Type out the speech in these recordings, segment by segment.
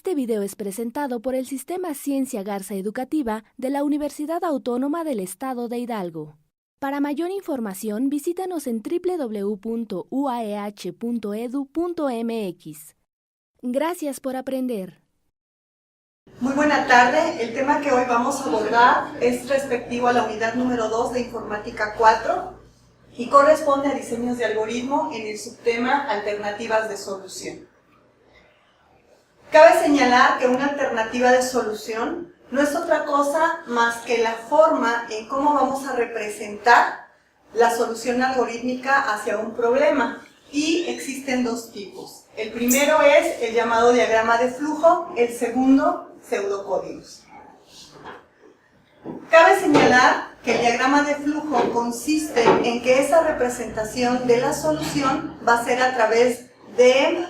Este video es presentado por el Sistema Ciencia Garza Educativa de la Universidad Autónoma del Estado de Hidalgo. Para mayor información, visítanos en www.uaeh.edu.mx. Gracias por aprender. Muy buena tarde. El tema que hoy vamos a abordar es respectivo a la unidad número 2 de Informática 4 y corresponde a diseños de algoritmo en el subtema Alternativas de solución. Cabe señalar que una alternativa de solución no es otra cosa más que la forma en cómo vamos a representar la solución algorítmica hacia un problema, y existen dos tipos. El primero es el llamado diagrama de flujo, el segundo, pseudocódigos. Cabe señalar que el diagrama de flujo consiste en que esa representación de la solución va a ser a través de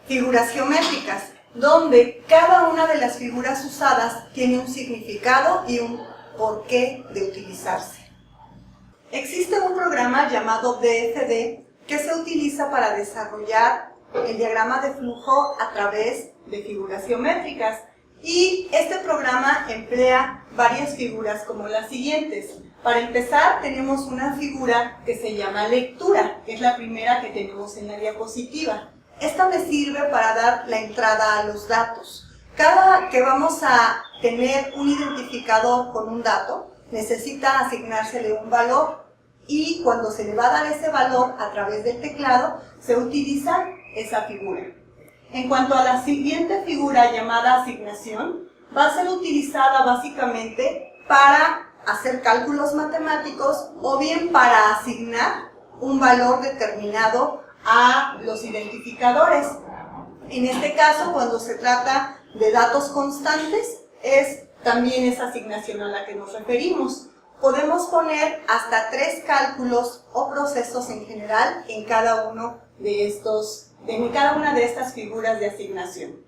figuras geométricas, donde cada una de las figuras usadas tiene un significado y un porqué de utilizarse. Existe un programa llamado DFD que se utiliza para desarrollar el diagrama de flujo a través de figuras geométricas, y este programa emplea varias figuras como las siguientes. Para empezar, tenemos una figura que se llama lectura, que es la primera que tenemos en la diapositiva. Esta me sirve para dar la entrada a los datos. Cada que vamos a tener un identificador con un dato, necesita asignársele un valor, y cuando se le va a dar ese valor a través del teclado, se utiliza esa figura. En cuanto a la siguiente figura llamada asignación, va a ser utilizada básicamente para hacer cálculos matemáticos o bien para asignar un valor determinado a los identificadores. En este caso, cuando se trata de datos constantes, es también esa asignación a la que nos referimos. Podemos poner hasta 3 cálculos o procesos en general en cada una de estas figuras de asignación.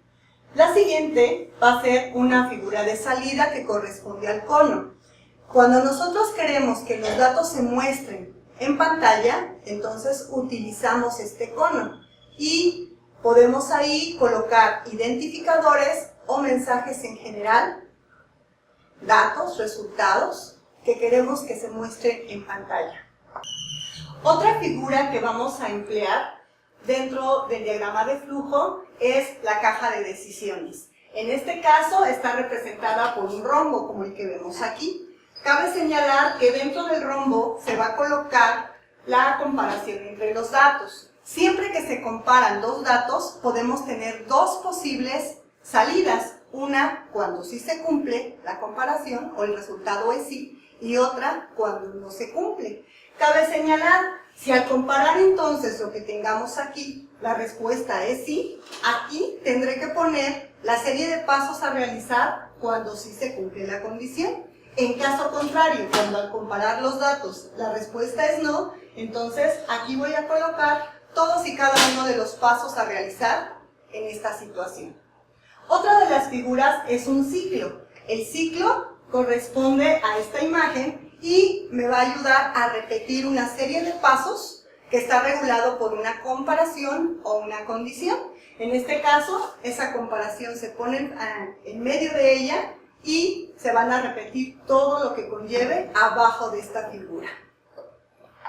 La siguiente va a ser una figura de salida que corresponde al cono. Cuando nosotros queremos que los datos se muestren en pantalla, entonces utilizamos este cono y podemos ahí colocar identificadores o mensajes en general, datos, resultados que queremos que se muestren en pantalla. Otra figura que vamos a emplear dentro del diagrama de flujo es la caja de decisiones. En este caso está representada por un rombo como el que vemos aquí. Cabe señalar que dentro del rombo se va a colocar la comparación entre los datos. Siempre que se comparan dos datos, podemos tener dos posibles salidas. Una cuando sí se cumple la comparación o el resultado es sí, y otra cuando no se cumple. Cabe señalar, si al comparar entonces lo que tengamos aquí, la respuesta es sí, aquí tendré que poner la serie de pasos a realizar cuando sí se cumple la condición. En caso contrario, cuando al comparar los datos la respuesta es no, entonces aquí voy a colocar todos y cada uno de los pasos a realizar en esta situación. Otra de las figuras es un ciclo. El ciclo corresponde a esta imagen y me va a ayudar a repetir una serie de pasos que está regulado por una comparación o una condición. En este caso, esa comparación se pone en medio de ella y se van a repetir todo lo que conlleve abajo de esta figura.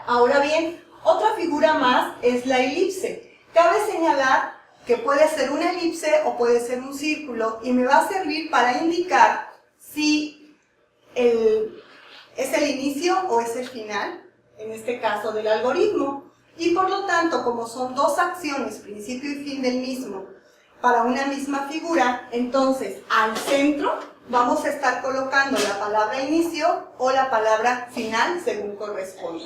Ahora bien, otra figura más es la elipse. Cabe señalar que puede ser una elipse o puede ser un círculo y me va a servir para indicar si es el inicio o es el final, en este caso del algoritmo. Y por lo tanto, como son dos acciones, principio y fin del mismo, para una misma figura, entonces al centro vamos a estar colocando la palabra inicio o la palabra final según corresponda.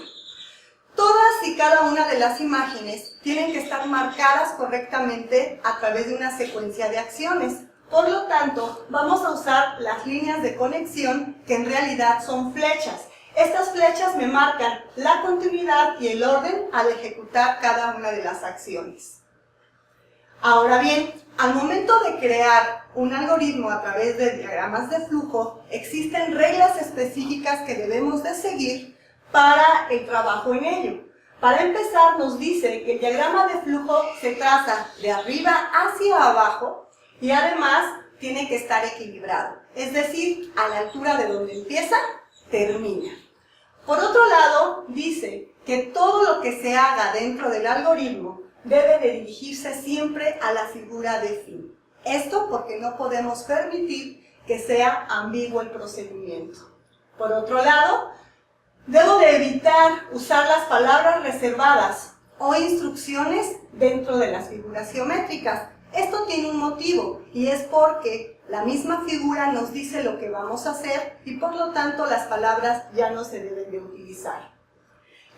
Todas y cada una de las imágenes tienen que estar marcadas correctamente a través de una secuencia de acciones. Por lo tanto, vamos a usar las líneas de conexión que en realidad son flechas. Estas flechas me marcan la continuidad y el orden al ejecutar cada una de las acciones. Ahora bien, al momento de crear un algoritmo a través de diagramas de flujo, existen reglas específicas que debemos de seguir para el trabajo en ello. Para empezar, nos dice que el diagrama de flujo se traza de arriba hacia abajo y además tiene que estar equilibrado, es decir, a la altura de donde empieza, termina. Por otro lado, dice que todo lo que se haga dentro del algoritmo debe de dirigirse siempre a la figura de fin. Esto porque no podemos permitir que sea ambiguo el procedimiento. Por otro lado, debo de evitar usar las palabras reservadas o instrucciones dentro de las figuras geométricas. Esto tiene un motivo y es porque la misma figura nos dice lo que vamos a hacer y por lo tanto las palabras ya no se deben de utilizar.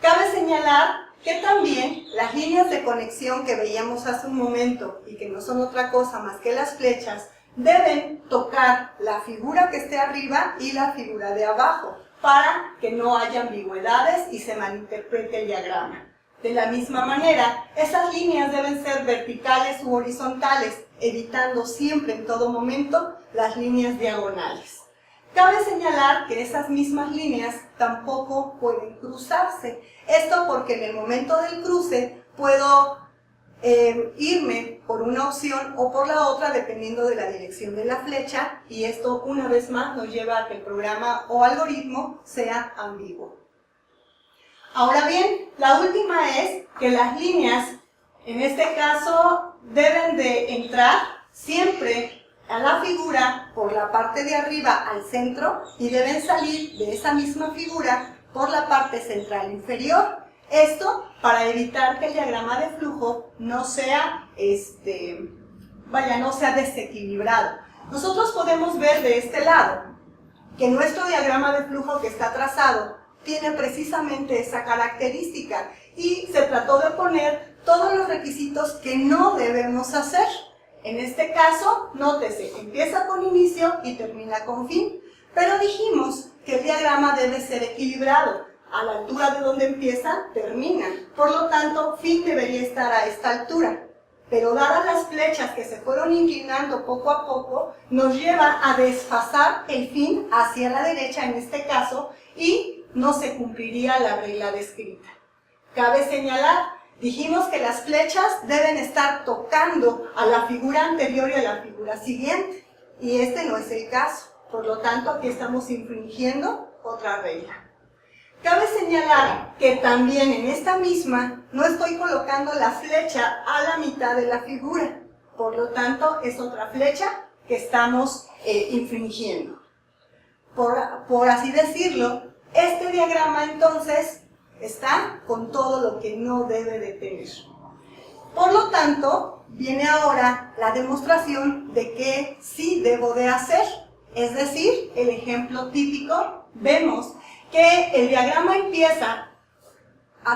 Cabe señalar que también las líneas de conexión que veíamos hace un momento y que no son otra cosa más que las flechas deben tocar la figura que esté arriba y la figura de abajo para que no haya ambigüedades y se malinterprete el diagrama. De la misma manera, esas líneas deben ser verticales u horizontales, evitando siempre en todo momento las líneas diagonales. Cabe señalar que esas mismas líneas tampoco pueden cruzarse. Esto porque en el momento del cruce puedo irme por una opción o por la otra dependiendo de la dirección de la flecha y esto una vez más nos lleva a que el programa o algoritmo sea ambiguo. Ahora bien, la última es que las líneas, en este caso, deben de entrar siempre a la figura por la parte de arriba al centro y deben salir de esa misma figura por la parte central inferior. Esto para evitar que el diagrama de flujo no sea, no sea desequilibrado. Nosotros podemos ver de este lado que nuestro diagrama de flujo que está trazado tiene precisamente esa característica y se trató de poner todos los requisitos que no debemos hacer. En este caso, nótese, empieza con inicio y termina con fin, pero dijimos que el diagrama debe ser equilibrado. A la altura de donde empieza, termina. Por lo tanto, fin debería estar a esta altura. Pero dadas las flechas que se fueron inclinando poco a poco, nos lleva a desfasar el fin hacia la derecha en este caso y no se cumpliría la regla descrita. Cabe señalar, dijimos que las flechas deben estar tocando a la figura anterior y a la figura siguiente, y este no es el caso. Por lo tanto, aquí estamos infringiendo otra regla. Cabe señalar que también en esta misma no estoy colocando la flecha a la mitad de la figura, por lo tanto es otra flecha que estamos infringiendo. Por así decirlo, este diagrama entonces está con todo lo que no debe de tener. Por lo tanto, viene ahora la demostración de que sí debo de hacer. Es decir, el ejemplo típico, vemos que el diagrama empieza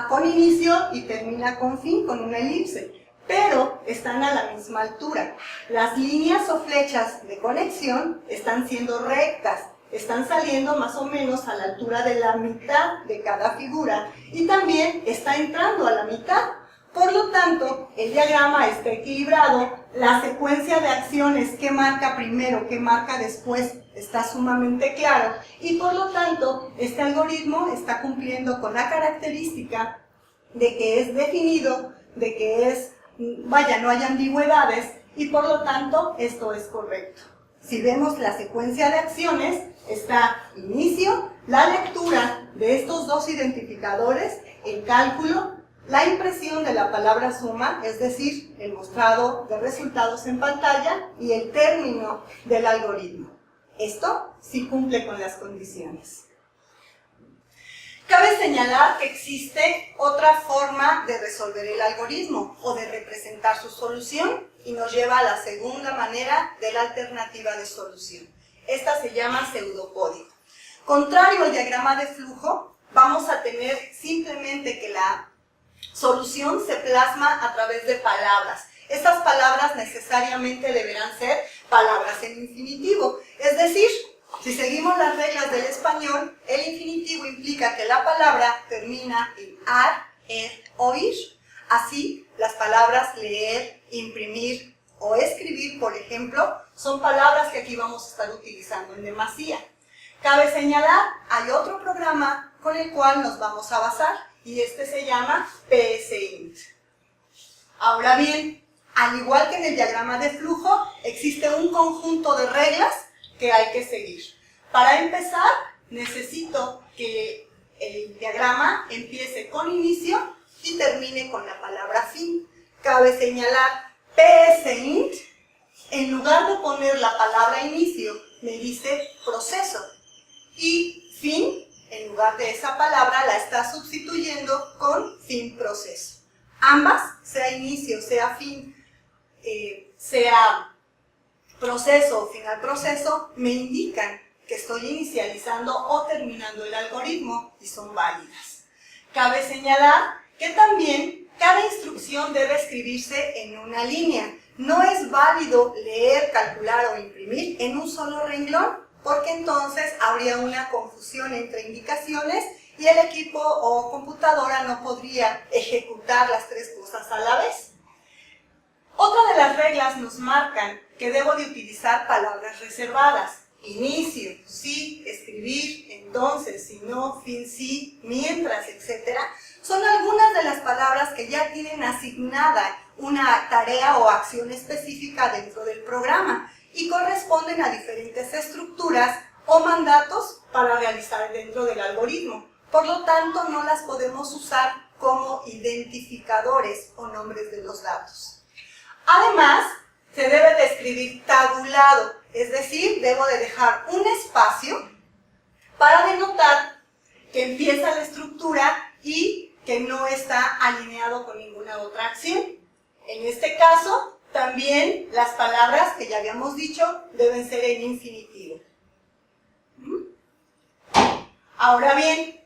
con inicio y termina con fin, con una elipse, pero están a la misma altura. Las líneas o flechas de conexión están siendo rectas, están saliendo más o menos a la altura de la mitad de cada figura y también está entrando a la mitad. Por lo tanto, el diagrama está equilibrado, la secuencia de acciones que marca primero, que marca después, está sumamente claro y por lo tanto, este algoritmo está cumpliendo con la característica de que es definido, de que no hay ambigüedades y por lo tanto, esto es correcto. Si vemos la secuencia de acciones, está inicio, la lectura de estos dos identificadores, el cálculo, la impresión de la palabra suma, es decir, el mostrado de resultados en pantalla y el término del algoritmo. Esto sí cumple con las condiciones. Cabe señalar que existe otra forma de resolver el algoritmo o de representar su solución y nos lleva a la segunda manera de la alternativa de solución. Esta se llama pseudocódigo. Contrario al diagrama de flujo, vamos a tener simplemente que la solución se plasma a través de palabras. Estas palabras necesariamente deberán ser palabras en infinitivo. Es decir, si seguimos las reglas del español, el infinitivo implica que la palabra termina en ar, o ir. Así, las palabras leer, imprimir o escribir, por ejemplo, son palabras que aquí vamos a estar utilizando en demasía. Cabe señalar, hay otro programa con el cual nos vamos a basar y este se llama PSInt. Ahora bien, Al igual que en el diagrama de flujo, existe un conjunto de reglas que hay que seguir. Para empezar, necesito que el diagrama empiece con inicio y termine con la palabra fin. Cabe señalar, PSINT, en lugar de poner la palabra inicio, me dice proceso. Y fin, en lugar de esa palabra, la está sustituyendo con fin proceso. Ambas, sea inicio, sea fin, sea proceso o final proceso, me indican que estoy inicializando o terminando el algoritmo y son válidas. Cabe señalar que también cada instrucción debe escribirse en una línea. No es válido leer, calcular o imprimir en un solo renglón, porque entonces habría una confusión entre indicaciones y el equipo o computadora no podría ejecutar las tres cosas a la vez. Otra de las reglas nos marcan que debo de utilizar palabras reservadas. Inicio, sí, escribir, entonces, si no, fin, sí, mientras, etc. Son algunas de las palabras que ya tienen asignada una tarea o acción específica dentro del programa y corresponden a diferentes estructuras o mandatos para realizar dentro del algoritmo. Por lo tanto, no las podemos usar como identificadores o nombres de los datos. Además, se debe de escribir tabulado, es decir, debo de dejar un espacio para denotar que empieza la estructura y que no está alineado con ninguna otra acción. En este caso, también las palabras que ya habíamos dicho deben ser en infinitivo. Ahora bien,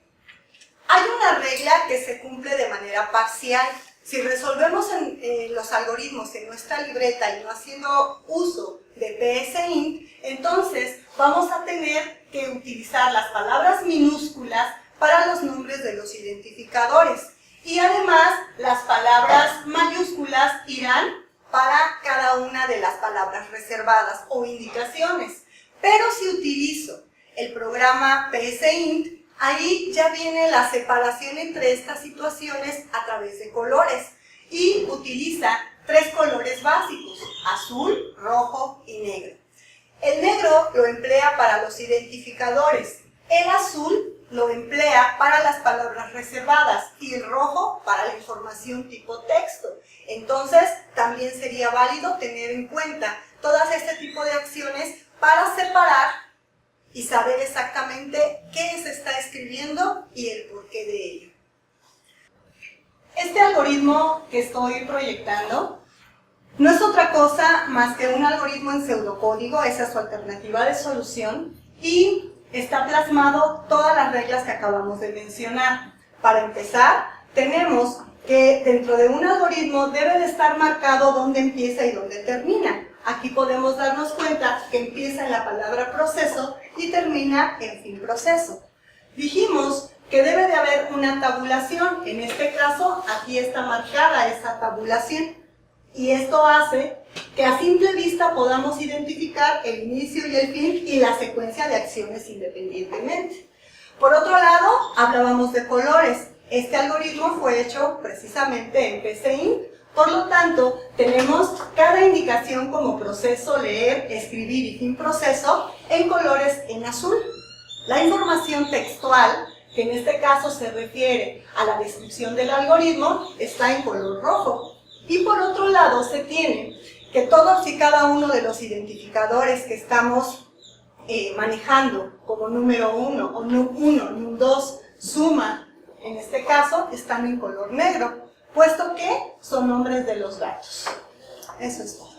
hay una regla que se cumple de manera parcial. Si resolvemos los algoritmos en nuestra libreta y no haciendo uso de PSINT, entonces vamos a tener que utilizar las palabras minúsculas para los nombres de los identificadores. Y además, las palabras mayúsculas irán para cada una de las palabras reservadas o indicaciones. Pero si utilizo el programa PSINT, ahí ya viene la separación entre estas situaciones a través de colores y utiliza tres colores básicos: azul, rojo y negro. El negro lo emplea para los identificadores, el azul lo emplea para las palabras reservadas y el rojo para la información tipo texto. Entonces, también sería válido tener en cuenta todas este tipo de acciones para separar y saber exactamente qué se está escribiendo y el porqué de ello. Este algoritmo que estoy proyectando no es otra cosa más que un algoritmo en pseudocódigo, esa es su alternativa de solución, y está plasmado todas las reglas que acabamos de mencionar. Para empezar, tenemos que dentro de un algoritmo debe de estar marcado dónde empieza y dónde termina. Aquí podemos darnos cuenta que empieza en la palabra proceso y termina en fin proceso. Dijimos que debe de haber una tabulación. En este caso, aquí está marcada esa tabulación. Y esto hace que a simple vista podamos identificar el inicio y el fin y la secuencia de acciones independientemente. Por otro lado, hablábamos de colores. Este algoritmo fue hecho precisamente en PSINT. Por lo tanto, tenemos cada indicación como proceso, leer, escribir y fin proceso en colores en azul. La información textual, que en este caso se refiere a la descripción del algoritmo, está en color rojo. Y por otro lado, se tiene que todos y cada uno de los identificadores que estamos manejando como número 1 o num2, suma, en este caso, están en color negro, puesto que son nombres de los datos. Eso es todo.